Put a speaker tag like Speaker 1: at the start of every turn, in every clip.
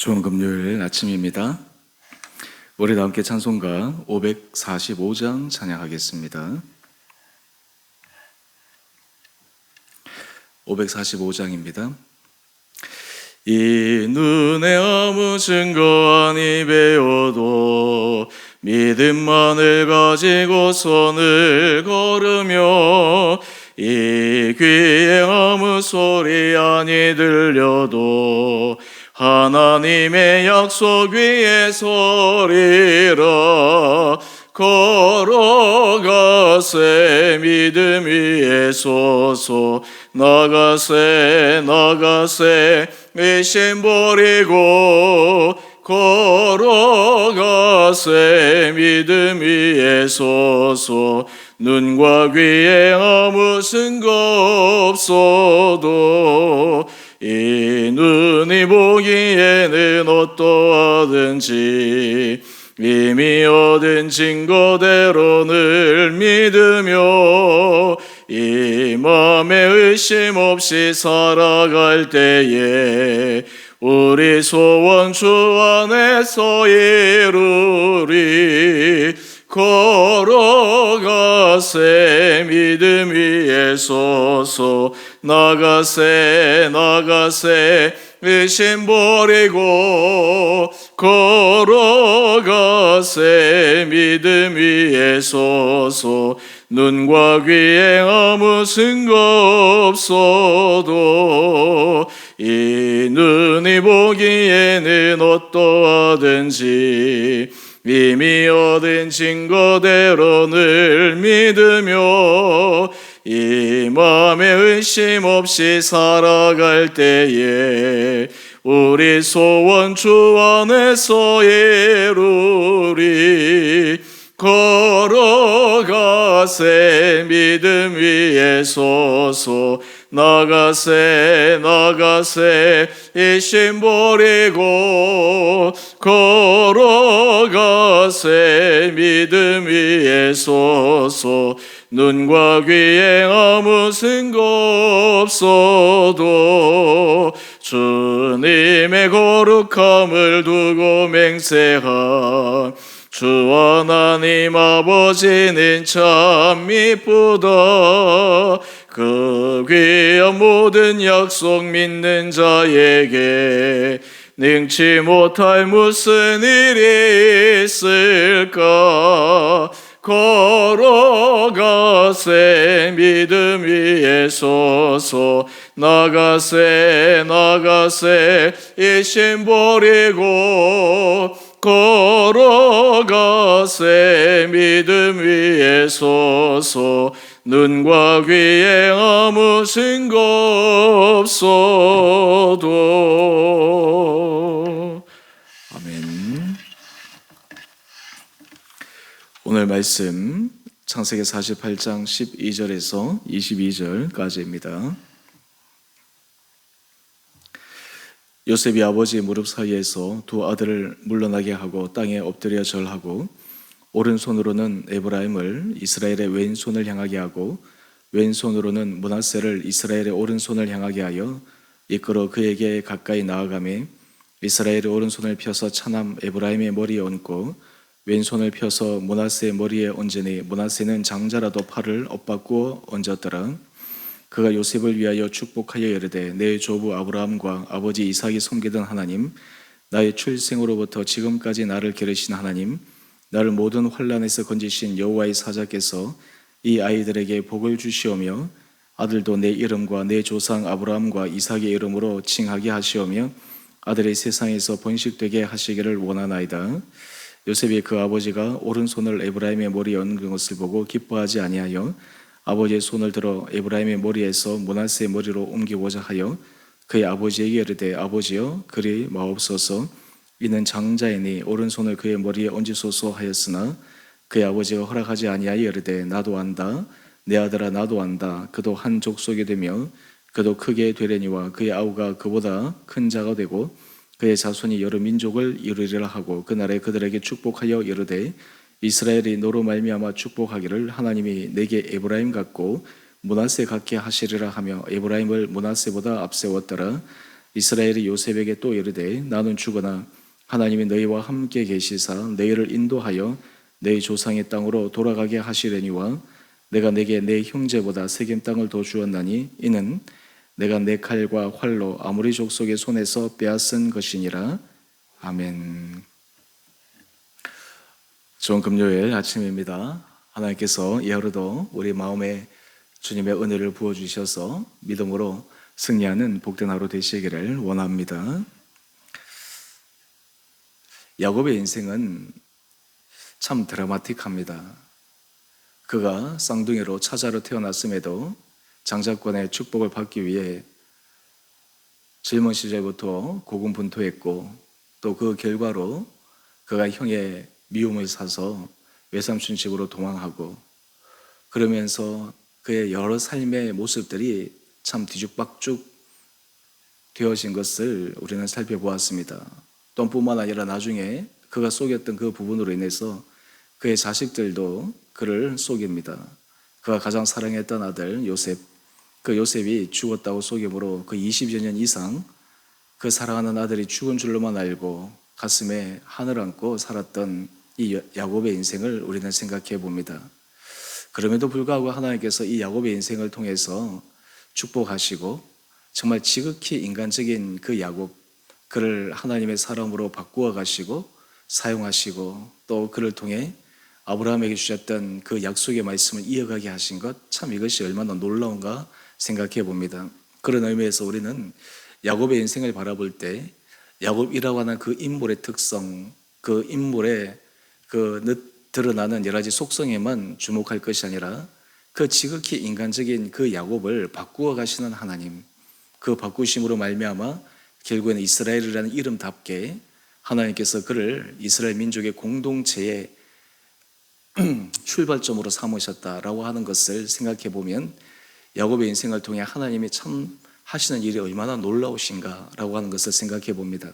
Speaker 1: 좋은 금요일 아침입니다. 우리 다 함께 찬송가 545장 찬양하겠습니다. 545장입니다. 이 눈에 아무 증거 아니 배워도 믿음만을 가지고 손을 걸으며 이 귀에 아무 소리 아니 들려도 하나님의 약속 위에 서리라. 걸어가세 믿음 위에 서서 나가세 의심 버리고 걸어가세 믿음 위에 서서 눈과 귀에 아무 증거 없어도 이 눈이 보기에는 어떠하든지 이미 얻은 증거대로 늘 믿으며 이 맘에 의심 없이 살아갈 때에 우리 소원 주 안에서 이루리. 걸어가세 믿음 위에 서서 나가세 의심 버리고 걸어가세 믿음 위에 서서 눈과 귀에 아무 증거 없어도 이 눈이 보기에는 어떠하든지 이미 얻은 증거대로 늘 믿으며 이 맘에 의심 없이 살아갈 때에 우리 소원 주 안에서 이루리. 걸어가세 믿음 위에 서서 나가세 의심 버리고 걸어가세 믿음 위에 서서 눈과 귀에 아무 증거 없어도 주님의 거룩함을 두고 맹세한 주 하나님 아버지는 참 이쁘다. 그 귀한 모든 약속 믿는 자에게 능치 못할 무슨 일이 있을까. 걸어가세 믿음 위에 서서 나가세 의심 버리고 걸어가세 믿음 위에 서서 눈과 귀에 아무 증거 없어도. 아멘. 오늘 말씀 창세기 48장 12절에서 22절까지입니다. 요셉이 아버지의 무릎 사이에서 두 아들을 물러나게 하고 땅에 엎드려 절하고 오른손으로는 에브라임을 이스라엘의 왼손을 향하게 하고 왼손으로는 므낫세를 이스라엘의 오른손을 향하게 하여 이끌어 그에게 가까이 나아가매 이스라엘의 오른손을 펴서 차남 에브라임의 머리에 얹고 왼손을 펴서 므낫세의 머리에 얹으니 므낫세는 장자라도 팔을 엇바꾸어 얹었더라. 그가 요셉을 위하여 축복하여 이르되 내 조부 아브라함과 아버지 이삭이 섬기던 하나님, 나의 출생으로부터 지금까지 나를 기르신 하나님, 나를 모든 환난에서 건지신 여호와의 사자께서 이 아이들에게 복을 주시오며 아들도 내 이름과 내 조상 아브라함과 이삭의 이름으로 칭하게 하시오며 아들의 세상에서 번식되게 하시기를 원하나이다. 요셉이 그 아버지가 오른손을 에브라임의 머리에 얹은 것을 보고 기뻐하지 아니하여 아버지의 손을 들어 에브라임의 머리에서 므낫세의 머리로 옮기고자 하여 그의 아버지에게 이르되 아버지여 그리 마옵소서. 이는 장자이니 오른손을 그의 머리에 얹으소서 하였으나 그의 아버지가 허락하지 아니하여 이르되 나도 안다. 내 아들아 나도 안다. 그도 한 족속이 되며 그도 크게 되려니와 그의 아우가 그보다 큰 자가 되고 그의 자손이 여러 민족을 이루리라 하고 그날에 그들에게 축복하여 이르되 이스라엘이 너로 말미암아 축복하기를 하나님이 내게 에브라임 같고 므낫세 같게 하시리라 하며 에브라임을 므낫세보다 앞세웠더라. 이스라엘이 요셉에게 또 이르되 나는 죽으나 하나님이 너희와 함께 계시사 너희를 인도하여 너희 조상의 땅으로 돌아가게 하시려니와 내가 내게 내 형제보다 세겜 땅을 더 주었나니 이는 내가 내 칼과 활로 아모리 족속의 손에서 빼앗은 것이니라. 아멘. 좋은 금요일 아침입니다. 하나님께서 이 하루도 우리 마음에 주님의 은혜를 부어주셔서 믿음으로 승리하는 복된 하루 되시기를 원합니다. 야곱의 인생은 참 드라마틱합니다. 그가 쌍둥이로 차자로 태어났음에도 장자권의 축복을 받기 위해 젊은 시절부터 고군분투했고 또 그 결과로 그가 형의 미움을 사서 외삼촌 집으로 도망하고 그러면서 그의 여러 삶의 모습들이 참 뒤죽박죽 되어진 것을 우리는 살펴보았습니다. 또 뿐만 아니라 나중에 그가 속였던 그 부분으로 인해서 그의 자식들도 그를 속입니다. 그가 가장 사랑했던 아들 요셉, 그 요셉이 죽었다고 속임으로 그 20여 년 이상 그 사랑하는 아들이 죽은 줄로만 알고 가슴에 한을 안고 살았던 이 야곱의 인생을 우리는 생각해 봅니다. 그럼에도 불구하고 하나님께서 이 야곱의 인생을 통해서 축복하시고 정말 지극히 인간적인 그 야곱, 그를 하나님의 사람으로 바꾸어 가시고 사용하시고 또 그를 통해 아브라함에게 주셨던 그 약속의 말씀을 이어가게 하신 것, 참 이것이 얼마나 놀라운가 생각해 봅니다. 그런 의미에서 우리는 야곱의 인생을 바라볼 때 야곱이라고 하는 그 인물의 특성, 그 인물의 그 드러나는 여러 가지 속성에만 주목할 것이 아니라 그 지극히 인간적인 그 야곱을 바꾸어 가시는 하나님, 그 바꾸심으로 말미암아 결국에는 이스라엘이라는 이름답게 하나님께서 그를 이스라엘 민족의 공동체의 출발점으로 삼으셨다라고 하는 것을 생각해 보면 야곱의 인생을 통해 하나님이 참 하시는 일이 얼마나 놀라우신가라고 하는 것을 생각해 봅니다.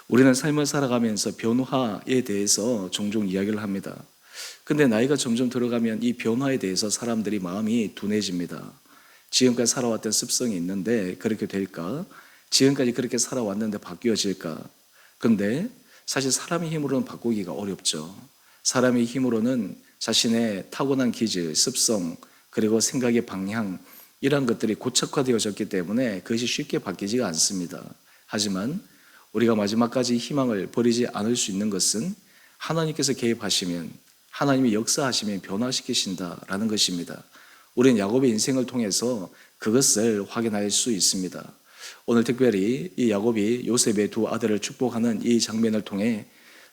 Speaker 1: 우리는 삶을 살아가면서 변화에 대해서 종종 이야기를 합니다. 근데 나이가 점점 들어가면 이 변화에 대해서 사람들이 마음이 둔해집니다. 지금까지 살아왔던 습성이 있는데 그렇게 될까? 지금까지 그렇게 살아왔는데 바뀌어질까? 근데 사실 사람의 힘으로는 바꾸기가 어렵죠. 사람의 힘으로는 자신의 타고난 기질, 습성, 그리고 생각의 방향 이런 것들이 고착화되어졌기 때문에 그것이 쉽게 바뀌지가 않습니다. 하지만 우리가 마지막까지 희망을 버리지 않을 수 있는 것은 하나님께서 개입하시면, 하나님이 역사하시면 변화시키신다라는 것입니다. 우리는 야곱의 인생을 통해서 그것을 확인할 수 있습니다. 오늘 특별히 이 야곱이 요셉의 두 아들을 축복하는 이 장면을 통해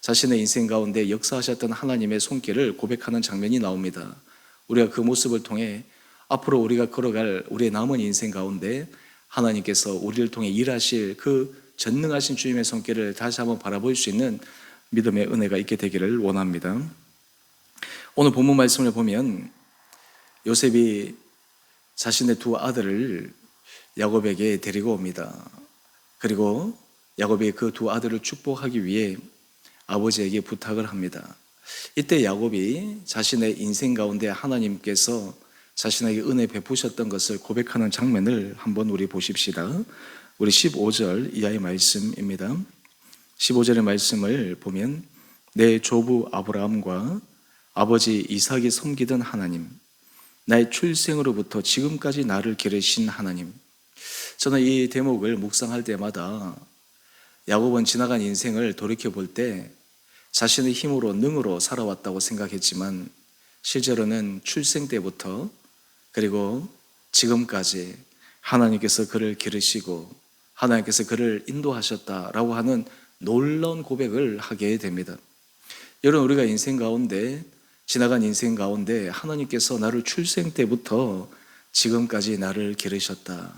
Speaker 1: 자신의 인생 가운데 역사하셨던 하나님의 손길을 고백하는 장면이 나옵니다. 우리가 그 모습을 통해 앞으로 우리가 걸어갈 우리의 남은 인생 가운데 하나님께서 우리를 통해 일하실 그 전능하신 주님의 손길을 다시 한번 바라볼 수 있는 믿음의 은혜가 있게 되기를 원합니다. 오늘 본문 말씀을 보면 요셉이 자신의 두 아들을 야곱에게 데리고 옵니다. 그리고 야곱이 그 두 아들을 축복하기 위해 아버지에게 부탁을 합니다. 이때 야곱이 자신의 인생 가운데 하나님께서 자신에게 은혜 베푸셨던 것을 고백하는 장면을 한번 우리 보십시다. 우리 15절 이하의 말씀입니다. 15절의 말씀을 보면 내 조부 아브라함과 아버지 이삭이 섬기던 하나님, 나의 출생으로부터 지금까지 나를 기르신 하나님. 저는 이 대목을 묵상할 때마다 야곱은 지나간 인생을 돌이켜볼 때 자신의 힘으로 능으로 살아왔다고 생각했지만 실제로는 출생 때부터 그리고 지금까지 하나님께서 그를 기르시고 하나님께서 그를 인도하셨다라고 하는 놀라운 고백을 하게 됩니다. 여러분, 우리가 인생 가운데 지나간 인생 가운데 하나님께서 나를 출생 때부터 지금까지 나를 기르셨다,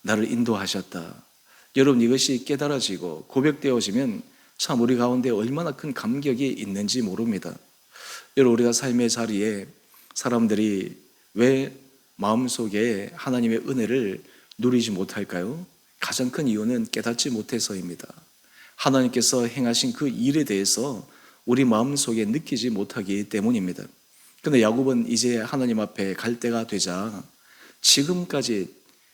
Speaker 1: 나를 인도하셨다. 여러분, 이것이 깨달아지고 고백되어지면 참 우리 가운데 얼마나 큰 감격이 있는지 모릅니다. 여러분, 우리가 삶의 자리에 사람들이 왜 마음속에 하나님의 은혜를 누리지 못할까요? 가장 큰 이유는 깨닫지 못해서입니다. 하나님께서 행하신 그 일에 대해서 우리 마음속에 느끼지 못하기 때문입니다. 그런데 야곱은 이제 하나님 앞에 갈 때가 되자 지금까지,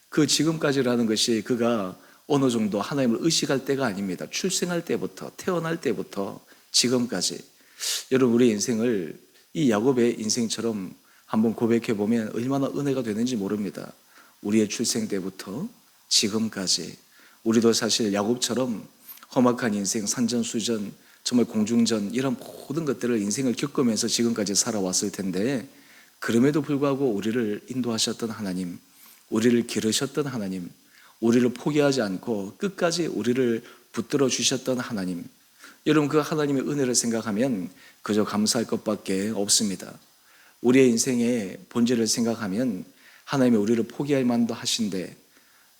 Speaker 1: 그 지금까지라는 것이 그가 어느 정도 하나님을 의식할 때가 아닙니다. 출생할 때부터, 태어날 때부터 지금까지. 여러분, 우리 인생을 이 야곱의 인생처럼 한번 고백해 보면 얼마나 은혜가 되는지 모릅니다. 우리의 출생 때부터 지금까지. 우리도 사실 야곱처럼 험악한 인생, 산전수전, 정말 공중전, 이런 모든 것들을 인생을 겪으면서 지금까지 살아왔을 텐데, 그럼에도 불구하고 우리를 인도하셨던 하나님, 우리를 기르셨던 하나님, 우리를 포기하지 않고 끝까지 우리를 붙들어 주셨던 하나님, 여러분, 그 하나님의 은혜를 생각하면 그저 감사할 것밖에 없습니다. 우리의 인생의 본질을 생각하면 하나님이 우리를 포기할 만도 하신데,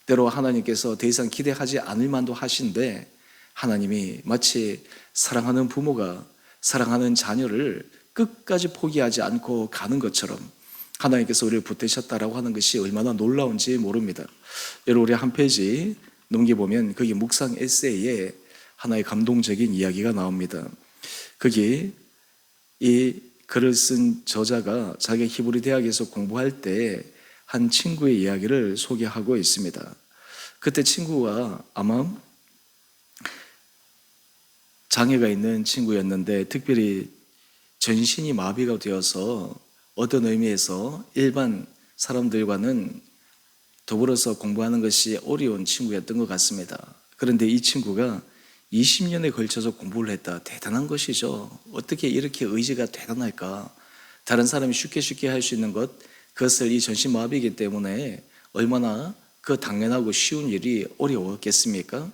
Speaker 1: 때로 하나님께서 더 이상 기대하지 않을 만도 하신데, 하나님이 마치 사랑하는 부모가 사랑하는 자녀를 끝까지 포기하지 않고 가는 것처럼 하나님께서 우리를 붙드셨다라고 하는 것이 얼마나 놀라운지 모릅니다. 여러분, 우리 한 페이지 넘겨보면 거기 묵상 에세이에 하나의 감동적인 이야기가 나옵니다. 거기 이 글을 쓴 저자가 자기 히브리 대학에서 공부할 때 한 친구의 이야기를 소개하고 있습니다. 그때 친구가 아마 장애가 있는 친구였는데, 특별히 전신이 마비가 되어서 어떤 의미에서 일반 사람들과는 더불어서 공부하는 것이 어려운 친구였던 것 같습니다. 그런데 이 친구가 20년에 걸쳐서 공부를 했다. 대단한 것이죠. 어떻게 이렇게 의지가 대단할까? 다른 사람이 쉽게 할 수 있는 것, 그것을 이 전신마비이기 때문에 얼마나 그 당연하고 쉬운 일이 어려웠겠습니까?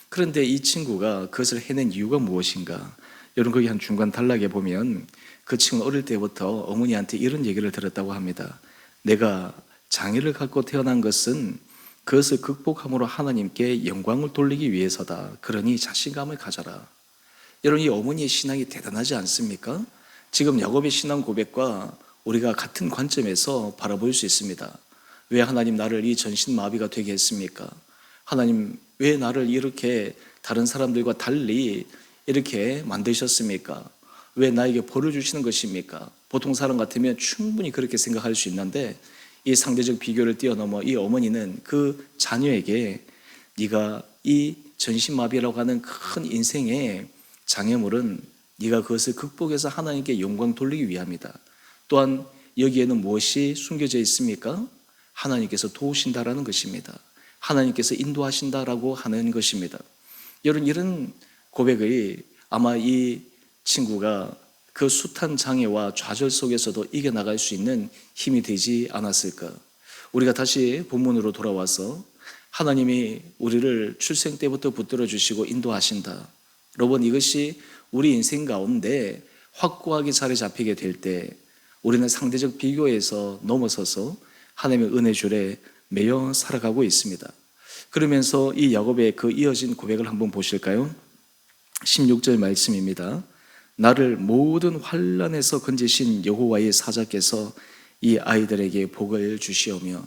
Speaker 1: 그런데 이 친구가 그것을 해낸 이유가 무엇인가? 여러분, 거기 한 중간 단락에 보면 그 친구는 어릴 때부터 어머니한테 이런 얘기를 들었다고 합니다. 내가 장애를 갖고 태어난 것은 그것을 극복함으로 하나님께 영광을 돌리기 위해서다. 그러니 자신감을 가져라. 여러분, 이 어머니의 신앙이 대단하지 않습니까? 지금 야곱의 신앙 고백과 우리가 같은 관점에서 바라볼 수 있습니다. 왜 하나님 나를 이 전신마비가 되게 했습니까? 하나님 왜 나를 이렇게 다른 사람들과 달리 이렇게 만드셨습니까? 왜 나에게 벌을 주시는 것입니까? 보통 사람 같으면 충분히 그렇게 생각할 수 있는데, 이 상대적 비교를 뛰어넘어 이 어머니는 그 자녀에게 네가 이 전신마비라고 하는 큰 인생의 장애물은 네가 그것을 극복해서 하나님께 영광 돌리기 위함이다. 또한 여기에는 무엇이 숨겨져 있습니까? 하나님께서 도우신다라는 것입니다. 하나님께서 인도하신다라고 하는 것입니다. 여러분, 이런 고백이 아마 이 친구가 그 숱한 장애와 좌절 속에서도 이겨나갈 수 있는 힘이 되지 않았을까? 우리가 다시 본문으로 돌아와서 하나님이 우리를 출생 때부터 붙들어 주시고 인도하신다. 여러분, 이것이 우리 인생 가운데 확고하게 자리 잡히게 될 때 우리는 상대적 비교에서 넘어서서 하나님의 은혜줄에 매여 살아가고 있습니다. 그러면서 이 야곱의 그 이어진 고백을 한번 보실까요? 16절 말씀입니다. 나를 모든 환난에서 건지신 여호와의 사자께서 이 아이들에게 복을 주시오며.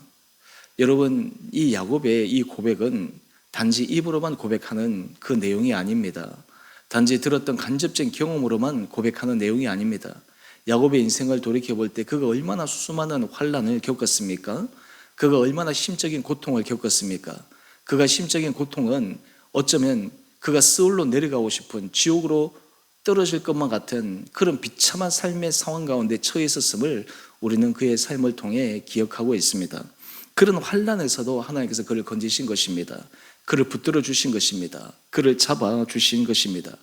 Speaker 1: 여러분, 이 야곱의 이 고백은 단지 입으로만 고백하는 그 내용이 아닙니다. 단지 들었던 간접적인 경험으로만 고백하는 내용이 아닙니다. 야곱의 인생을 돌이켜볼 때 그가 얼마나 수많은 환난을 겪었습니까? 그가 얼마나 심적인 고통을 겪었습니까? 그가 심적인 고통은 어쩌면 그가 스올로 내려가고 싶은 지옥으로 떨어질 것만 같은 그런 비참한 삶의 상황 가운데 처해 있었음을 우리는 그의 삶을 통해 기억하고 있습니다. 그런 환난에서도 하나님께서 그를 건지신 것입니다. 그를 붙들어 주신 것입니다. 그를 잡아 주신 것입니다.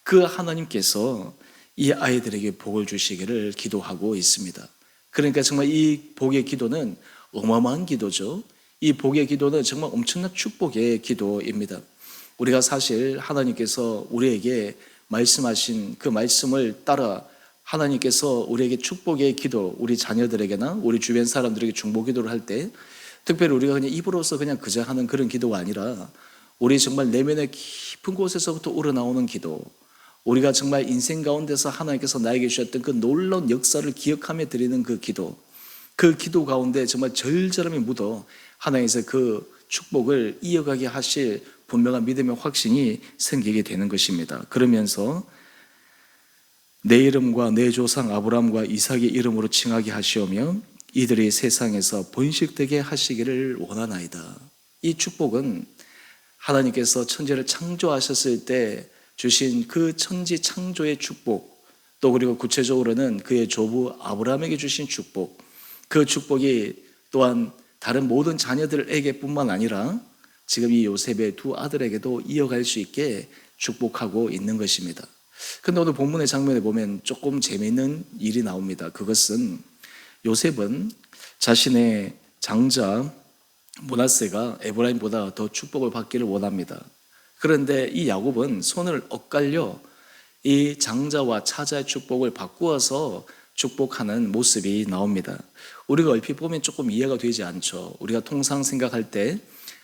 Speaker 1: 그 하나님께서 이 아이들에게 복을 주시기를 기도하고 있습니다. 그러니까 정말 이 복의 기도는 어마어마한 기도죠. 이 복의 기도는 정말 엄청난 축복의 기도입니다. 우리가 사실 하나님께서 우리에게 말씀하신 그 말씀을 따라 하나님께서 우리에게 축복의 기도, 우리 자녀들에게나 우리 주변 사람들에게 중보 기도를 할 때 특별히 우리가 그냥 입으로서 그냥 그저 하는 그런 기도가 아니라 우리 정말 내면의 깊은 곳에서부터 우러나오는 기도, 우리가 정말 인생 가운데서 하나님께서 나에게 주셨던 그 놀라운 역사를 기억하며 드리는 그 기도 가운데 정말 절절함이 묻어 하나님께서 그 축복을 이어가게 하실 분명한 믿음의 확신이 생기게 되는 것입니다. 그러면서 내 이름과 내 조상 아브라함과 이삭의 이름으로 칭하게 하시오며 이들이 세상에서 번식되게 하시기를 원하나이다. 이 축복은 하나님께서 천지를 창조하셨을 때 주신 그 천지 창조의 축복, 또 그리고 구체적으로는 그의 조부 아브라함에게 주신 축복, 그 축복이 또한 다른 모든 자녀들에게뿐만 아니라 지금 이 요셉의 두 아들에게도 이어갈 수 있게 축복하고 있는 것입니다. 근데 오늘 본문의 장면에 보면 조금 재미있는 일이 나옵니다. 그것은 요셉은 자신의 장자 므낫세가 에브라임보다 더 축복을 받기를 원합니다. 그런데 이 야곱은 손을 엇갈려 이 장자와 차자의 축복을 바꾸어서 축복하는 모습이 나옵니다. 우리가 얼핏 보면 조금 이해가 되지 않죠. 우리가 통상 생각할 때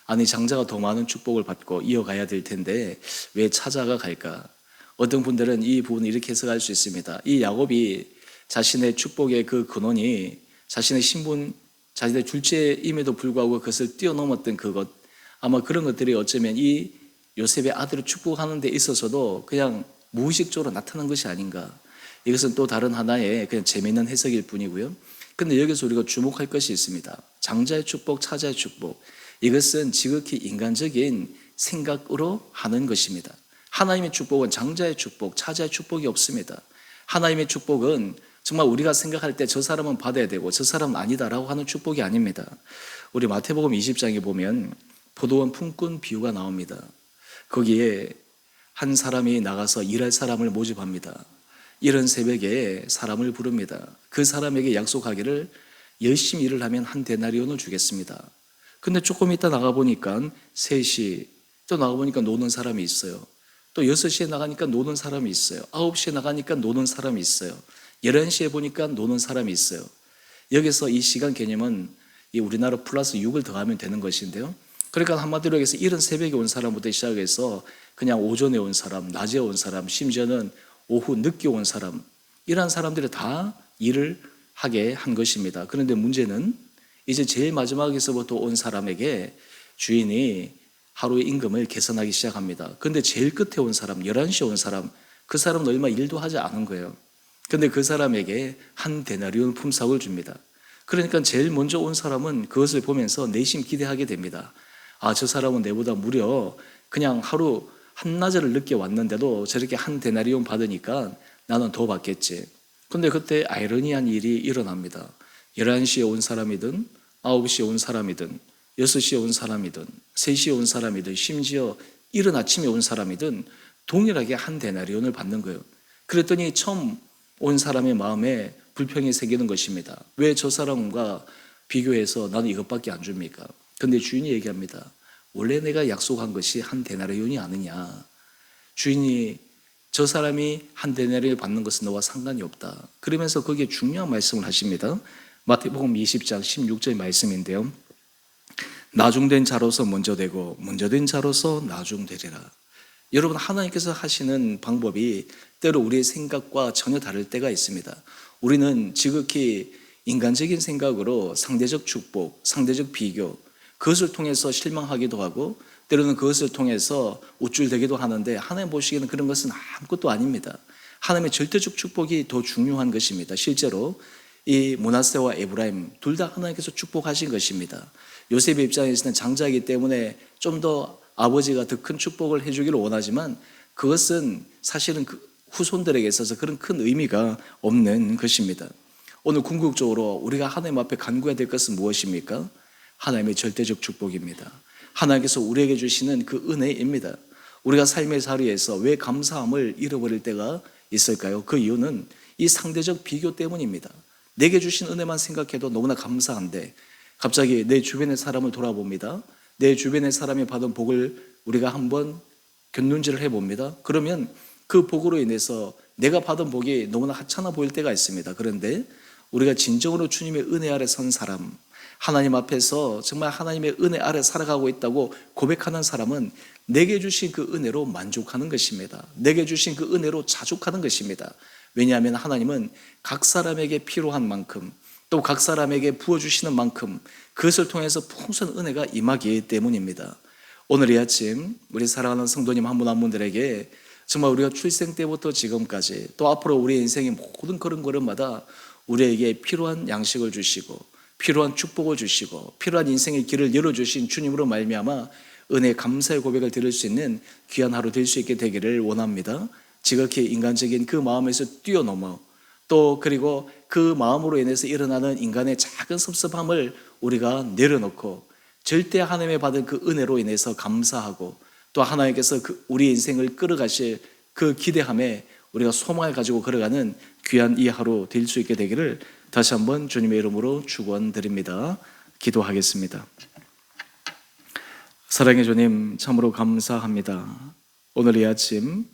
Speaker 1: 아니 장자가 더 많은 축복을 받고 이어가야 될 텐데 왜 차자가 갈까? 어떤 분들은 이 부분을 이렇게 해석할 수 있습니다. 이 야곱이 자신의 축복의 그 근원이 자신의 신분, 자신의 둘째임에도 불구하고 그것을 뛰어넘었던 그것, 아마 그런 것들이 어쩌면 이 요셉의 아들을 축복하는 데 있어서도 그냥 무의식적으로 나타난 것이 아닌가. 이것은 또 다른 하나의 그냥 재미있는 해석일 뿐이고요. 근데 여기서 우리가 주목할 것이 있습니다. 장자의 축복, 차자의 축복. 이것은 지극히 인간적인 생각으로 하는 것입니다. 하나님의 축복은 장자의 축복, 차자의 축복이 없습니다. 하나님의 축복은 정말 우리가 생각할 때 저 사람은 받아야 되고 저 사람은 아니다라고 하는 축복이 아닙니다. 우리 마태복음 20장에 보면 포도원 품꾼 비유가 나옵니다. 거기에 한 사람이 나가서 일할 사람을 모집합니다. 이른 새벽에 사람을 부릅니다. 그 사람에게 약속하기를 열심히 일을 하면 한 데나리온을 주겠습니다. 근데 조금 있다 나가보니까 3시 또 나가보니까 노는 사람이 있어요. 또 6시에 나가니까 노는 사람이 있어요. 9시에 나가니까 노는 사람이 있어요. 11시에 보니까 노는 사람이 있어요. 여기서 이 시간 개념은 이 우리나라 플러스 6을 더하면 되는 것인데요. 그러니까 한마디로 얘기해서 이른 새벽에 온 사람부터 시작해서 그냥 오전에 온 사람, 낮에 온 사람, 심지어는 오후 늦게 온 사람, 이러한 사람들이 다 일을 하게 한 것입니다. 그런데 문제는 이제 제일 마지막에서부터 온 사람에게 주인이 하루의 임금을 계산하기 시작합니다. 그런데 제일 끝에 온 사람, 11시에 온 사람, 그 사람은 얼마 일도 하지 않은 거예요. 그런데 그 사람에게 한 데나리온 품삯을 줍니다. 그러니까 제일 먼저 온 사람은 그것을 보면서 내심 기대하게 됩니다. 아, 저 사람은 내보다 무려 그냥 하루 한나절을 늦게 왔는데도 저렇게 한 데나리온 받으니까 나는 더 받겠지. 그런데 그때 아이러니한 일이 일어납니다. 11시에 온 사람이든 9시에 온 사람이든 6시에 온 사람이든 3시에 온 사람이든 심지어 이른 아침에 온 사람이든 동일하게 한 데나리온을 받는 거예요. 그랬더니 처음 온 사람의 마음에 불평이 생기는 것입니다. 왜 저 사람과 비교해서 나는 이것밖에 안 줍니까? 근데 주인이 얘기합니다. 원래 내가 약속한 것이 한 데나리온이 아니냐. 주인이 저 사람이 한 데나리온을 받는 것은 너와 상관이 없다. 그러면서 거기에 중요한 말씀을 하십니다. 마태복음 20장 16절 말씀인데요. 나중된 자로서 먼저 되고 먼저 된 자로서 나중되리라. 여러분, 하나님께서 하시는 방법이 때로 우리의 생각과 전혀 다를 때가 있습니다. 우리는 지극히 인간적인 생각으로 상대적 축복, 상대적 비교, 그것을 통해서 실망하기도 하고 때로는 그것을 통해서 우쭐대기도 하는데 하나님 보시기에는 그런 것은 아무것도 아닙니다. 하나님의 절대적 축복이 더 중요한 것입니다. 실제로 이 므낫세와 에브라임 둘 다 하나님께서 축복하신 것입니다. 요셉의 입장에서는 장자이기 때문에 좀 더 아버지가 더 큰 축복을 해주기를 원하지만 그것은 사실은 그 후손들에게 있어서 그런 큰 의미가 없는 것입니다. 오늘 궁극적으로 우리가 하나님 앞에 간구해야 될 것은 무엇입니까? 하나님의 절대적 축복입니다. 하나님께서 우리에게 주시는 그 은혜입니다. 우리가 삶의 자리에서 왜 감사함을 잃어버릴 때가 있을까요? 그 이유는 이 상대적 비교 때문입니다. 내게 주신 은혜만 생각해도 너무나 감사한데 갑자기 내 주변의 사람을 돌아봅니다. 내 주변의 사람이 받은 복을 우리가 한번 곁눈질을 해봅니다. 그러면 그 복으로 인해서 내가 받은 복이 너무나 하찮아 보일 때가 있습니다. 그런데 우리가 진정으로 주님의 은혜 아래 선 사람, 하나님 앞에서 정말 하나님의 은혜 아래 살아가고 있다고 고백하는 사람은 내게 주신 그 은혜로 만족하는 것입니다. 내게 주신 그 은혜로 자족하는 것입니다. 왜냐하면 하나님은 각 사람에게 필요한 만큼 또 각 사람에게 부어주시는 만큼 그것을 통해서 풍성한 은혜가 임하기 때문입니다. 오늘 이 아침 우리 사랑하는 성도님 한 분 한 분들에게 정말 우리가 출생 때부터 지금까지 또 앞으로 우리의 인생의 모든 걸음걸음마다 우리에게 필요한 양식을 주시고 필요한 축복을 주시고 필요한 인생의 길을 열어주신 주님으로 말미암아 은혜 감사의 고백을 드릴 수 있는 귀한 하루 될 수 있게 되기를 원합니다. 지극히 인간적인 그 마음에서 뛰어넘어 또 그리고 그 마음으로 인해서 일어나는 인간의 작은 섭섭함을 우리가 내려놓고 절대 하나님의 받은 그 은혜로 인해서 감사하고 또 하나님께서 우리 인생을 끌어가실 그 기대함에 우리가 소망을 가지고 걸어가는 귀한 이 하루 될 수 있게 되기를 다시 한번 주님의 이름으로 축원드립니다. 기도하겠습니다. 사랑의 주님, 참으로 감사합니다. 오늘 이 아침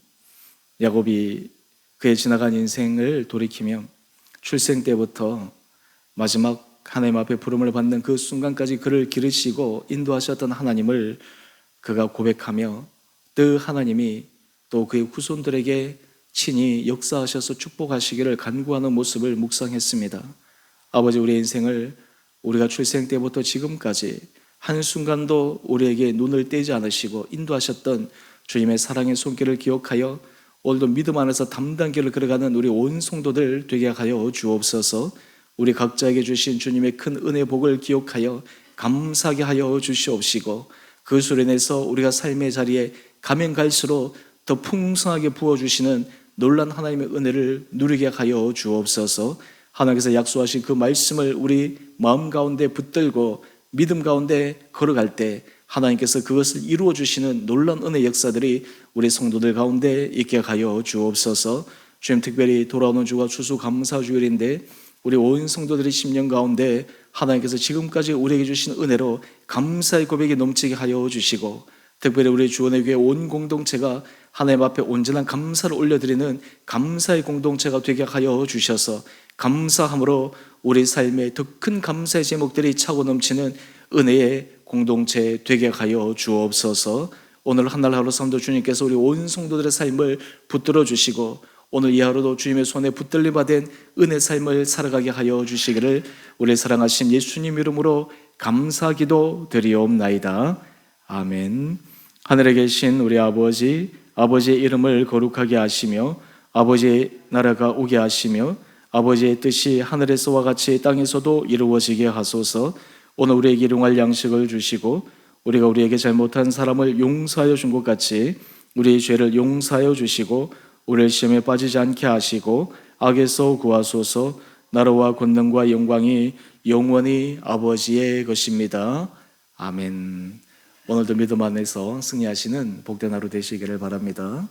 Speaker 1: 야곱이 그의 지나간 인생을 돌이키며 출생 때부터 마지막 하나님 앞에 부름을 받는 그 순간까지 그를 기르시고 인도하셨던 하나님을 그가 고백하며 그 하나님이 또 그의 후손들에게 친히 역사하셔서 축복하시기를 간구하는 모습을 묵상했습니다. 아버지, 우리의 인생을 우리가 출생 때부터 지금까지 한순간도 우리에게 눈을 떼지 않으시고 인도하셨던 주님의 사랑의 손길을 기억하여 오늘도 믿음 안에서 담당길을 걸어가는 우리 온 성도들 되게 하여 주옵소서. 우리 각자에게 주신 주님의 큰 은혜 복을 기억하여 감사하게 하여 주시옵시고 그 수로 인해서 우리가 삶의 자리에 가면 갈수록 더 풍성하게 부어주시는 놀란 하나님의 은혜를 누리게 하여 주옵소서. 하나님께서 약속하신 그 말씀을 우리 마음 가운데 붙들고 믿음 가운데 걸어갈 때 하나님께서 그것을 이루어 주시는 놀라운 은혜 역사들이 우리 성도들 가운데 있게 하여 주옵소서. 주님, 특별히 돌아오는 주가 추수감사 주일인데 우리 온 성도들의 심령 가운데 하나님께서 지금까지 우리에게 주신 은혜로 감사의 고백이 넘치게 하여 주시고 특별히 우리 주원의 교회 온 공동체가 하나님 앞에 온전한 감사를 올려드리는 감사의 공동체가 되게 하여 주셔서 감사함으로 우리 삶에 더 큰 감사의 제목들이 차고 넘치는 은혜의 공동체 되게 하여 주옵소서. 오늘 한 날 하루 삶도 주님께서 우리 온 성도들의 삶을 붙들어 주시고 오늘 이 하루도 주님의 손에 붙들림 받은 은혜 삶을 살아가게 하여 주시기를 우리 사랑하신 예수님 이름으로 감사기도 드리옵나이다. 아멘. 하늘에 계신 우리 아버지, 아버지의 이름을 거룩하게 하시며 아버지의 나라가 오게 하시며 아버지의 뜻이 하늘에서와 같이 땅에서도 이루어지게 하소서. 오늘 우리에게 일용할 양식을 주시고 우리가 우리에게 잘못한 사람을 용서하여 준 것 같이 우리의 죄를 용서하여 주시고 우리를 시험에 빠지지 않게 하시고 악에서 구하소서. 나라와 권능과 영광이 영원히 아버지의 것입니다. 아멘. 오늘도 믿음 안에서 승리하시는 복된 하루 되시기를 바랍니다.